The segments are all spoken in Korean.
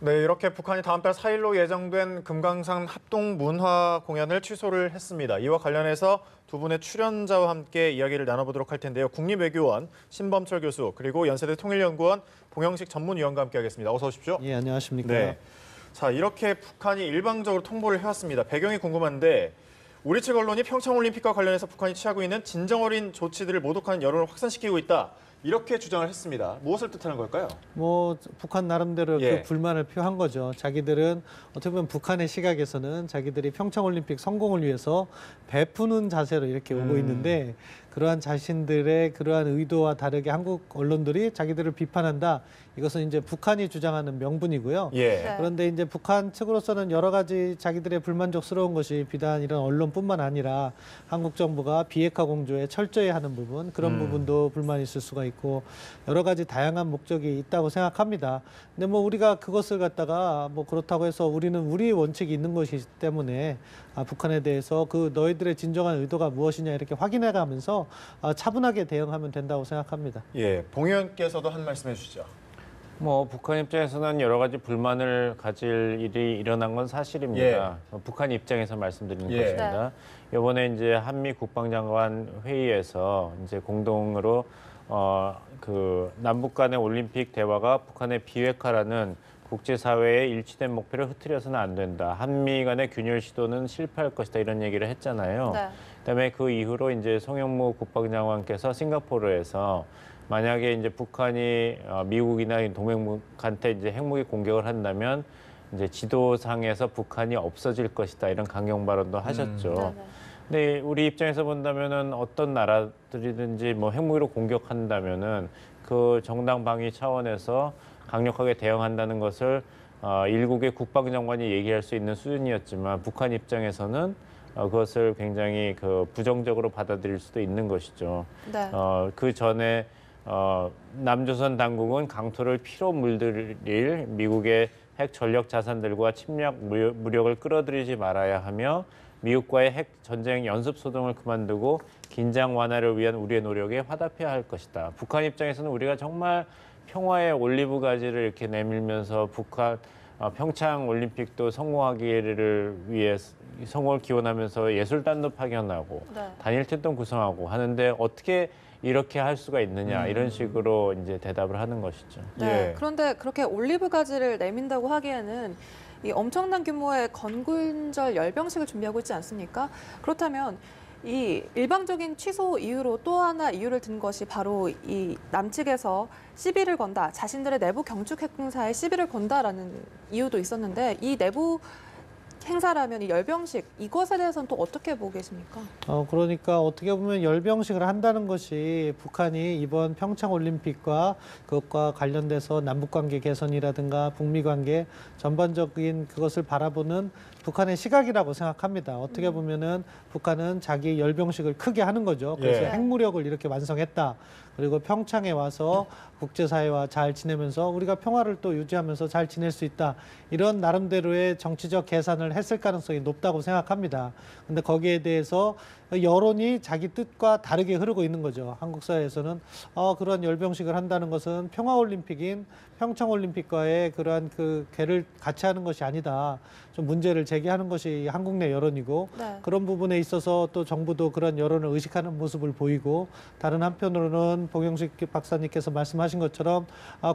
네, 이렇게 북한이 다음 달 4일로 예정된 금강산 합동 문화 공연을 취소를 했습니다. 이와 관련해서 두 분의 출연자와 함께 이야기를 나눠보도록 할 텐데요. 국립외교원 신범철 교수 그리고 연세대 통일연구원 봉영식 전문위원과 함께하겠습니다. 어서 오십시오. 예, 안녕하십니까. 네, 자 이렇게 북한이 일방적으로 통보를 해왔습니다. 배경이 궁금한데 우리 측 언론이 평창올림픽과 관련해서 북한이 취하고 있는 진정어린 조치들을 모독하는 여론을 확산시키고 있다. 이렇게 주장을 했습니다. 무엇을 뜻하는 걸까요? 북한 나름대로 예. 그 불만을 표한 거죠. 자기들은 어떻게 보면 북한의 시각에서는 자기들이 평창올림픽 성공을 위해서 베푸는 자세로 이렇게 오고 있는데 그러한 자신들의 그러한 의도와 다르게 한국 언론들이 자기들을 비판한다. 이것은 이제 북한이 주장하는 명분이고요. 예. 네. 그런데 이제 북한 측으로서는 여러 가지 자기들의 불만족스러운 것이 비단 이런 언론뿐만 아니라 한국 정부가 비핵화 공조에 철저히 하는 부분, 그런 부분도 불만이 있을 수가 있고 여러 가지 다양한 목적이 있다고 생각합니다. 근데 우리가 그것을 갖다가 그렇다고 해서 우리는 우리 원칙이 있는 것이기 때문에 북한에 대해서 그 너희들의 진정한 의도가 무엇이냐 이렇게 확인해가면서 차분하게 대응하면 된다고 생각합니다. 예, 봉 의원께서도 한 말씀 해주시죠. 북한 입장에서는 여러 가지 불만을 가질 일이 일어난 건 사실입니다. 북한 입장에서 말씀드리는 예. 것입니다. 이번에 이제 한미 국방장관 회의에서 이제 공동으로 그 남북 간의 올림픽 대화가 북한의 비핵화라는 국제사회의 일치된 목표를 흐트려서는 안 된다. 한미 간의 균열 시도는 실패할 것이다. 이런 얘기를 했잖아요. 네. 그다음에 그 이후로 이제 송영무 국방장관께서 싱가포르에서 만약에 이제 북한이 미국이나 동맹국한테 이제 핵무기 공격을 한다면 이제 지도상에서 북한이 없어질 것이다. 이런 강경 발언도 하셨죠. 네네. 근데 우리 입장에서 본다면은 어떤 나라들이든지 핵무기로 공격한다면은 그 정당 방위 차원에서 강력하게 대응한다는 것을 일국의 국방장관이 얘기할 수 있는 수준이었지만 북한 입장에서는 그것을 굉장히 부정적으로 받아들일 수도 있는 것이죠. 네. 그 전에 남조선 당국은 강토를 피로 물들일 미국의 핵 전력 자산들과 침략 무력을 끌어들이지 말아야 하며 미국과의 핵 전쟁 연습 소동을 그만두고 긴장 완화를 위한 우리의 노력에 화답해야 할 것이다. 북한 입장에서는 우리가 정말 평화의 올리브 가지를 이렇게 내밀면서 북한 평창 올림픽도 성공하기를 위해 성공을 기원하면서 예술단도 파견하고 네. 단일팀도 구성하고 하는데 어떻게 이렇게 할 수가 있느냐 이런 식으로 이제 대답을 하는 것이죠. 네. 예. 그런데 그렇게 올리브 가지를 내민다고 하기에는 이 엄청난 규모의 건군절 열병식을 준비하고 있지 않습니까? 그렇다면 이 일방적인 취소 이유로 또 하나 이유를 든 것이 바로 이 남측에서 시비를 건다, 자신들의 내부 경축 행사에 시비를 건다라는 이유도 있었는데 이 내부 행사라면 이 열병식 이것에 대해서는 또 어떻게 보고 계십니까? 그러니까 어떻게 보면 열병식을 한다는 것이 북한이 이번 평창올림픽과 그것과 관련돼서 남북관계 개선이라든가 북미관계 전반적인 그것을 바라보는 북한의 시각이라고 생각합니다. 어떻게 보면은 북한은 자기 열병식을 크게 하는 거죠. 그래서 예. 핵무력을 이렇게 완성했다. 그리고 평창에 와서 국제사회와 잘 지내면서 우리가 평화를 또 유지하면서 잘 지낼 수 있다. 이런 나름대로의 정치적 계산을 했을 가능성이 높다고 생각합니다. 근데 거기에 대해서 여론이 자기 뜻과 다르게 흐르고 있는 거죠. 한국 사회에서는 그런 열병식을 한다는 것은 평화올림픽인 평창올림픽과의 그러한 그 궤를 같이 하는 것이 아니다. 좀 문제를 제기하는 것이 한국 내 여론이고 네. 그런 부분에 있어서 또 정부도 그런 여론을 의식하는 모습을 보이고 다른 한편으로는 봉영식 박사님께서 말씀하신 것처럼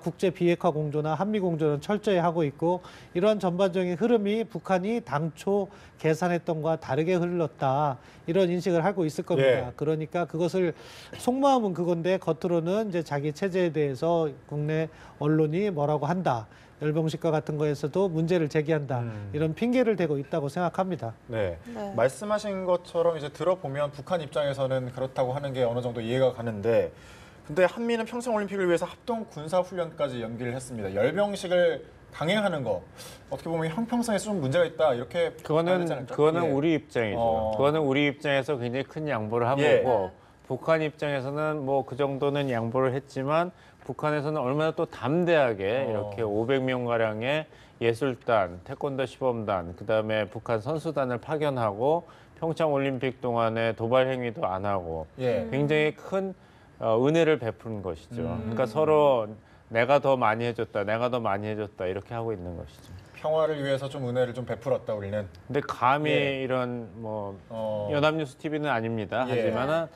국제 비핵화 공조나 한미 공조는 철저히 하고 있고 이러한 전반적인 흐름이 북한이 당초 계산했던 것과 다르게 흘렀다. 이런 인식을 하고 있을 겁니다. 예. 그러니까 그것을 속마음은 그건데 겉으로는 이제 자기 체제에 대해서 국내 언론이 뭐라고 한다. 열병식과 같은 거에서도 문제를 제기한다. 이런 핑계를 대고 있다고 생각합니다. 네. 네. 말씀하신 것처럼 이제 들어보면 북한 입장에서는 그렇다고 하는 게 어느 정도 이해가 가는데 근데 한미는 평창올림픽을 위해서 합동 군사훈련까지 연기를 했습니다. 열병식을 강행하는 거 어떻게 보면 형평성에 좀 문제가 있다 이렇게 그거는 예. 우리 입장이죠. 그거는 우리 입장에서 굉장히 큰 양보를 한 예. 거고 북한 입장에서는 그 정도는 양보를 했지만 북한에서는 얼마나 또 담대하게 이렇게 500명 가량의 예술단, 태권도 시범단, 그다음에 북한 선수단을 파견하고 평창 올림픽 동안에 도발 행위도 안 하고 예. 굉장히 큰 은혜를 베푸는 것이죠. 그러니까 서로 내가 더 많이 해줬다, 내가 더 많이 해줬다 이렇게 하고 있는 것이죠. 평화를 위해서 좀 은혜를 좀 베풀었다 우리는. 근데 감히 예. 이런 뭐 어. 연합뉴스 TV는 아닙니다. 예. 하지만은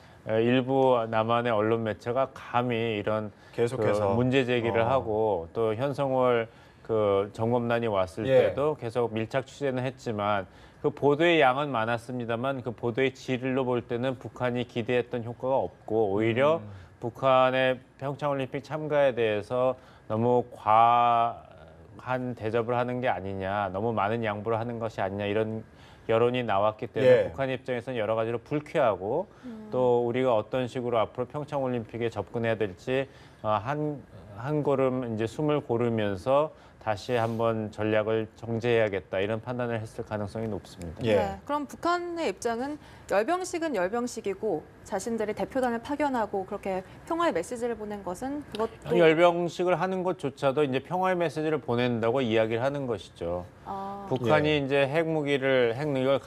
일부 남한의 언론 매체가 감히 이런 계속해서 그 문제 제기를 하고 또 현성월 그 점검단이 왔을 예. 때도 계속 밀착 취재는 했지만 그 보도의 양은 많았습니다만 그 보도의 질로 볼 때는 북한이 기대했던 효과가 없고 오히려 북한의 평창올림픽 참가에 대해서 너무 과한 대접을 하는 게 아니냐, 너무 많은 양보를 하는 것이 아니냐 이런 여론이 나왔기 때문에 예. 북한 입장에서는 여러 가지로 불쾌하고 또 우리가 어떤 식으로 앞으로 평창올림픽에 접근해야 될지 한 걸음 이제 숨을 고르면서 다시 한번 전략을 정제해야겠다 이런 판단을 했을 가능성이 높습니다. 예. 네, 그럼 북한의 입장은 열병식은 열병식이고 자신들이 대표단을 파견하고 그렇게 평화의 메시지를 보낸 것은 그것도 열병식을 하는 것조차도 이제 평화의 메시지를 보낸다고 이야기를 하는 것이죠. 북한이 예. 이제 핵능력을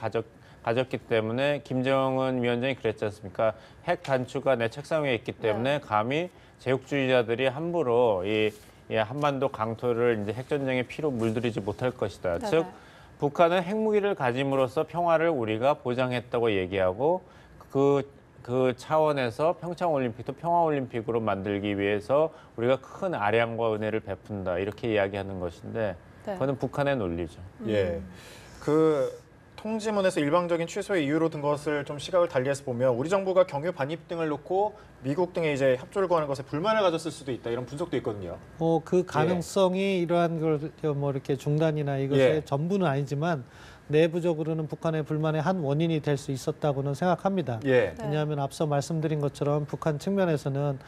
가졌기 때문에 김정은 위원장이 그랬지 않습니까? 핵 단추가 내 책상 위에 있기 때문에 감히 제국주의자들이 함부로 이 한반도 강토를 이제 핵전쟁의 피로 물들이지 못할 것이다. 네네. 즉 북한은 핵무기를 가짐으로써 평화를 우리가 보장했다고 얘기하고 그 차원에서 평창올림픽도 평화올림픽으로 만들기 위해서 우리가 큰 아량과 은혜를 베푼다 이렇게 이야기하는 것인데 그거는 북한의 논리죠. 예. 그 통지문에서 일방적인 취소의 이유로 든 것을 좀 시각을 달리해서 보면 우리 정부가 경유 반입 등을 놓고 미국 등에 이제 협조를 구하는 것에 불만을 가졌을 수도 있다 이런 분석도 있거든요. 그 가능성이 이러한 걸 뭐 이렇게 중단이나 이것의 예. 전부는 아니지만 내부적으로는 북한의 불만의 한 원인이 될 수 있었다고는 생각합니다. 예. 왜냐하면 앞서 말씀드린 것처럼 북한 측면에서는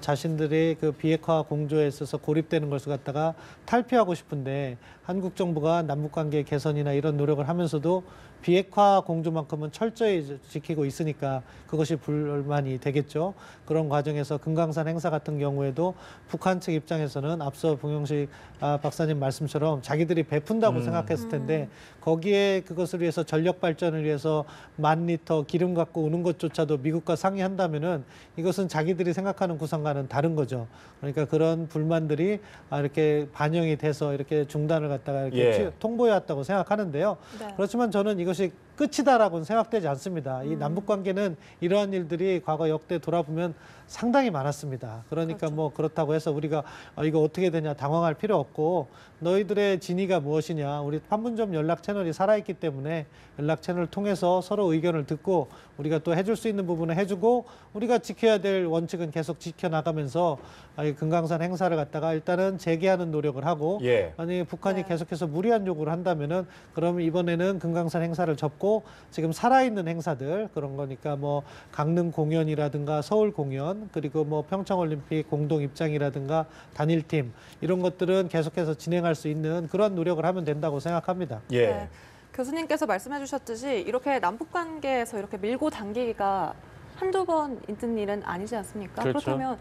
자신들이 그 비핵화 공조에 있어서 고립되는 것을 갖다가 탈피하고 싶은데 한국 정부가 남북 관계 개선이나 이런 노력을 하면서도 비핵화 공조만큼은 철저히 지키고 있으니까 그것이 불만이 되겠죠. 그런 과정에서 금강산 행사 같은 경우에도 북한 측 입장에서는 앞서 봉영식 박사님 말씀처럼 자기들이 베푼다고 생각했을 텐데 거기에 그것을 위해서 전력 발전을 위해서 10,000리터 기름 갖고 오는 것조차도 미국과 상의한다면은 이것은 자기들이 생각하는 구상과는 다른 거죠. 그러니까 그런 불만들이 이렇게 반영이 돼서 이렇게 중단을 갖다가 이렇게 예. 통보해 왔다고 생각하는데요. 네. 그렇지만 저는 이것이 끝이다라고는 생각되지 않습니다. 이 남북 관계는 이러한 일들이 과거 역대 돌아보면 상당히 많았습니다. 그러니까 그렇죠. 뭐 그렇다고 해서 우리가 이거 어떻게 되냐 당황할 필요 없고 너희들의 진위가 무엇이냐 우리 판문점 연락 채널이 살아있기 때문에 연락 채널을 통해서 서로 의견을 듣고 우리가 또 해줄 수 있는 부분은 해주고 우리가 지켜야 될 원칙은 계속 지켜나가면서 이 금강산 행사를 갖다가 일단은 재개하는 노력을 하고 예. 아니 북한이 네. 계속해서 무리한 요구를 한다면은 그러면 이번에는 금강산 행사를 접고 지금 살아있는 행사들 그런 거니까 뭐 강릉 공연이라든가 서울 공연 그리고 뭐 평창올림픽 공동 입장이라든가 단일팀 이런 것들은 계속해서 진행할 수 있는 그런 노력을 하면 된다고 생각합니다. 예. 네. 교수님께서 말씀해 주셨듯이 이렇게 남북 관계에서 이렇게 밀고 당기기가 한두 번 있는 일은 아니지 않습니까? 그렇죠. 그렇다면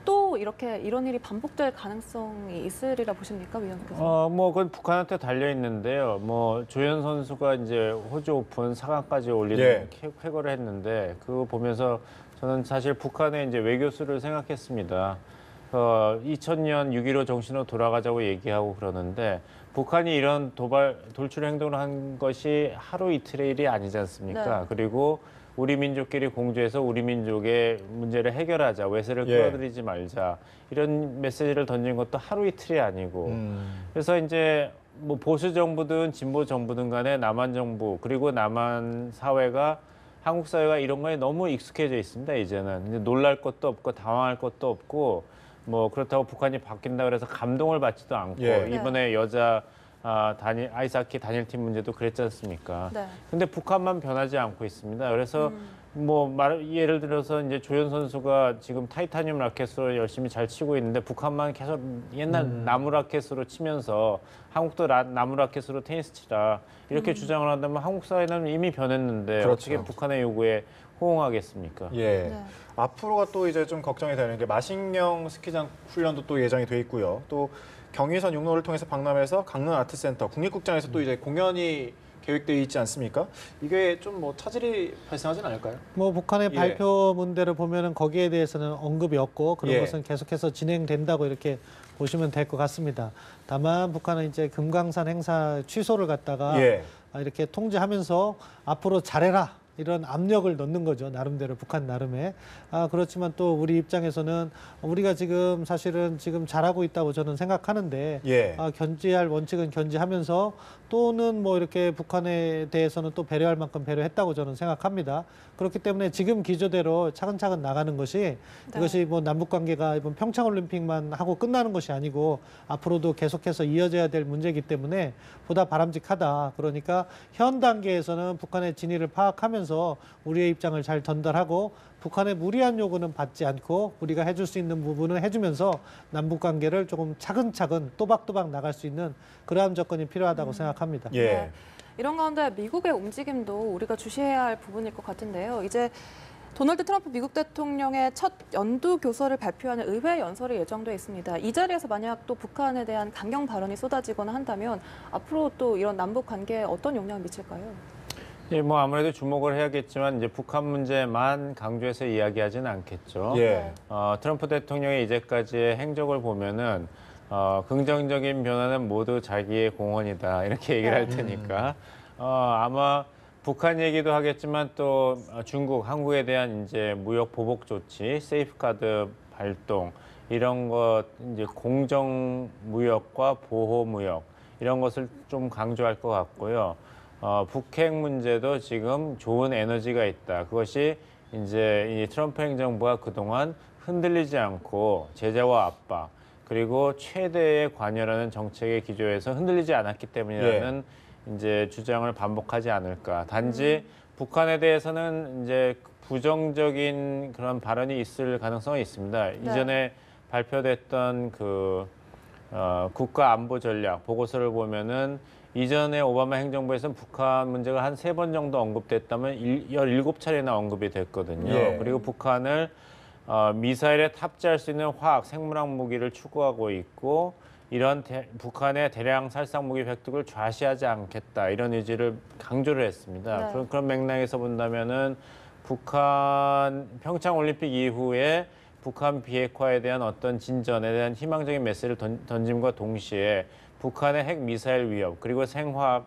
또 이렇게 이런 일이 반복될 가능성이 있으리라 보십니까, 위원께서? 뭐 그건 북한한테 달려 있는데요. 뭐 조현 선수가 이제 호주 오픈 4강까지 올리는 예. 쾌거를 했는데 그거 보면서 저는 사실 북한의 이제 외교수를 생각했습니다. 2000년 6.15 정신으로 돌아가자고 얘기하고 그러는데 북한이 이런 돌출 행동을 한 것이 하루 이틀의 일이 아니지 않습니까? 네. 그리고 우리 민족끼리 공조해서 우리 민족의 문제를 해결하자, 외세를 예. 끌어들이지 말자 이런 메시지를 던진 것도 하루 이틀이 아니고 그래서 이제 뭐 보수 정부든 진보 정부든 간에 남한 정부 그리고 남한 사회가 한국 사회가 이런 거에 너무 익숙해져 있습니다. 이제는 이제 놀랄 것도 없고 당황할 것도 없고 뭐 그렇다고 북한이 바뀐다 그래서 감동을 받지도 않고 예. 이번에 여자 아이스하키 단일팀 문제도 그랬지 않습니까? 네. 근데 북한만 변하지 않고 있습니다. 그래서 뭐 예를 들어서 이제 조현 선수가 지금 타이타늄 라켓으로 열심히 잘 치고 있는데 북한만 계속 옛날 나무 라켓으로 치면서 한국도 나무 라켓으로 테니스 치라 이렇게 주장을 한다면 한국 사회는 이미 변했는데 그렇죠. 어떻게 북한의 요구에 호응하겠습니까? 예. 네. 앞으로가 또 이제 좀 걱정이 되는 게 마식령 스키장 훈련도 또 예정이 돼 있고요. 또 경의선 육로를 통해서 박람회에서 강릉 아트센터 국립극장에서 또 이제 공연이 계획되어 있지 않습니까? 이게 좀 뭐 차질이 발생하진 않을까요? 뭐 북한의 예. 발표문대로 보면은 거기에 대해서는 언급이 없고 그런 예. 것은 계속해서 진행된다고 이렇게 보시면 될 것 같습니다. 다만 북한은 이제 금강산 행사 취소를 갖다가 예. 이렇게 통제하면서 앞으로 잘해라 이런 압력을 넣는 거죠. 나름대로 북한 나름에. 그렇지만 또 우리 입장에서는 우리가 지금 사실은 지금 잘하고 있다고 저는 생각하는데 예. 견제할 원칙은 견제하면서 또는 뭐 이렇게 북한에 대해서는 또 배려할 만큼 배려했다고 저는 생각합니다. 그렇기 때문에 지금 기조대로 차근차근 나가는 것이 이것이 뭐 남북 관계가 이번 평창 올림픽만 하고 끝나는 것이 아니고 앞으로도 계속해서 이어져야 될 문제이기 때문에 보다 바람직하다. 그러니까 현 단계에서는 북한의 진위를 파악하면서 우리의 입장을 잘 전달하고 북한의 무리한 요구는 받지 않고 우리가 해줄 수 있는 부분은 해주면서 남북 관계를 조금 차근차근 또박또박 나갈 수 있는 그러한 조건이 필요하다고 생각합니다. 예. 네. 이런 가운데 미국의 움직임도 우리가 주시해야 할 부분일 것 같은데요. 이제 도널드 트럼프 미국 대통령의 첫 연두 교서를 발표하는 의회 연설이 예정돼 있습니다. 이 자리에서 만약 또 북한에 대한 강경 발언이 쏟아지거나 한다면 앞으로 또 이런 남북 관계에 어떤 영향을 미칠까요? 예, 뭐 아무래도 주목을 해야겠지만 이제 북한 문제만 강조해서 이야기하지는 않겠죠. 예. 트럼프 대통령의 이제까지의 행적을 보면은 긍정적인 변화는 모두 자기의 공헌이다 이렇게 얘기를 할 테니까 아마 북한 얘기도 하겠지만 또 중국, 한국에 대한 이제 무역 보복 조치, 세이프가드 발동 이런 것 이제 공정 무역과 보호 무역 이런 것을 좀 강조할 것 같고요. 북핵 문제도 지금 좋은 에너지가 있다. 그것이 이제 이 트럼프 행정부가 그동안 흔들리지 않고 제재와 압박 그리고 최대의 관여라는 정책의 기조에서 흔들리지 않았기 때문이라는 이제 주장을 반복하지 않을까. 단지 북한에 대해서는 이제 부정적인 그런 발언이 있을 가능성이 있습니다. 이전에 발표됐던 그 국가 안보 전략 보고서를 보면은 이전에 오바마 행정부에서는 북한 문제가 한 3번 정도 언급됐다면 17차례나 언급이 됐거든요. 예. 그리고 북한을 미사일에 탑재할 수 있는 화학, 생물학 무기를 추구하고 있고 이런 북한의 대량 살상 무기 획득을 좌시하지 않겠다 이런 의지를 강조를 했습니다. 네. 그런 맥락에서 본다면은 북한 평창 올림픽 이후에 북한 비핵화에 대한 어떤 진전에 대한 희망적인 메시지를 던짐과 동시에 북한의 핵 미사일 위협 그리고 생물학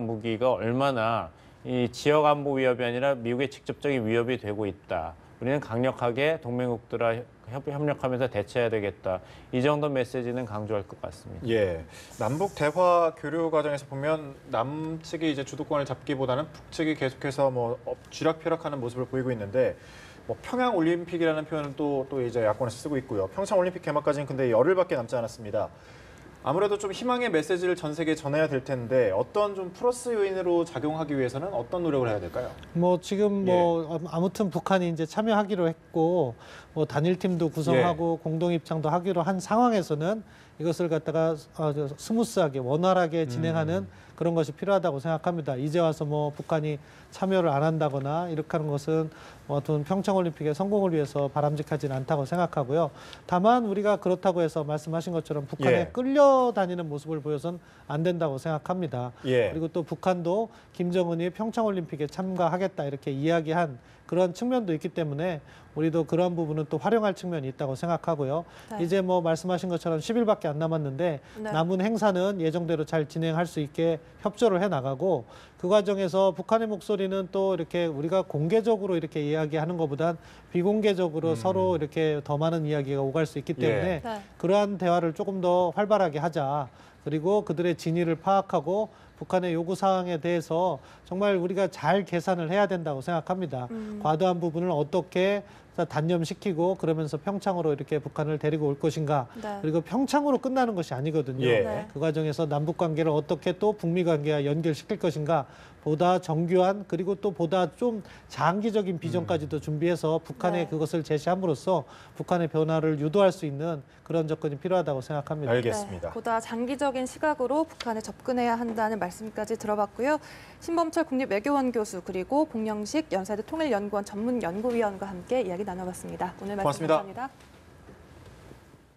무기가 얼마나 이 지역 안보 위협이 아니라 미국의 직접적인 위협이 되고 있다. 우리는 강력하게 동맹국들과 협력하면서 대처해야 되겠다. 이 정도 메시지는 강조할 것 같습니다. 예. 남북 대화 교류 과정에서 보면 남측이 이제 주도권을 잡기보다는 북측이 계속해서 뭐 쥐락펴락하는 모습을 보이고 있는데 뭐 평양 올림픽이라는 표현을 또 이제 야권에서 쓰고 있고요. 평창 올림픽 개막까지는 근데 열흘밖에 남지 않았습니다. 아무래도 좀 희망의 메시지를 전 세계에 전해야 될 텐데 어떤 좀 플러스 요인으로 작용하기 위해서는 어떤 노력을 해야 될까요? 뭐 지금 뭐 아무튼 북한이 이제 참여하기로 했고 뭐 단일팀도 구성하고 공동 입장도 하기로 한 상황에서는 이것을 갖다가 스무스하게 원활하게 진행하는 그런 것이 필요하다고 생각합니다. 이제 와서 뭐 북한이 참여를 안 한다거나 이렇게 하는 것은 어떤 평창올림픽의 성공을 위해서 바람직하지는 않다고 생각하고요. 다만 우리가 그렇다고 해서 말씀하신 것처럼 북한에 끌려다니는 모습을 보여서는 안 된다고 생각합니다. 그리고 또 북한도 김정은이 평창올림픽에 참가하겠다 이렇게 이야기한 그런 측면도 있기 때문에 우리도 그런 부분은 또 활용할 측면이 있다고 생각하고요. 네. 이제 뭐 말씀하신 것처럼 10일밖에 안 남았는데 네. 남은 행사는 예정대로 잘 진행할 수 있게 협조를 해 나가고 그 과정에서 북한의 목소리는 또 이렇게 우리가 공개적으로 이렇게 이야기하는 것보단 비공개적으로 서로 이렇게 더 많은 이야기가 오갈 수 있기 때문에 네. 그러한 대화를 조금 더 활발하게 하자. 그리고 그들의 진위를 파악하고 북한의 요구 사항에 대해서 정말 우리가 잘 계산을 해야 된다고 생각합니다. 과도한 부분을 어떻게 단념시키고 그러면서 평창으로 이렇게 북한을 데리고 올 것인가. 네. 그리고 평창으로 끝나는 것이 아니거든요. 네. 그 과정에서 남북 관계를 어떻게 또 북미 관계와 연결시킬 것인가. 보다 정교한 그리고 또 보다 좀 장기적인 비전까지도 준비해서 북한에 네. 그것을 제시함으로써 북한의 변화를 유도할 수 있는 그런 조건이 필요하다고 생각합니다. 알겠습니다. 네, 보다 장기적인 시각으로 북한에 접근해야 한다는 말씀까지 들어봤고요. 신범철 국립외교원 교수 그리고 공영식 연세대 통일연구원 전문연구위원과 함께 이야기 나눠봤습니다. 오늘 말씀 고맙습니다. 감사합니다.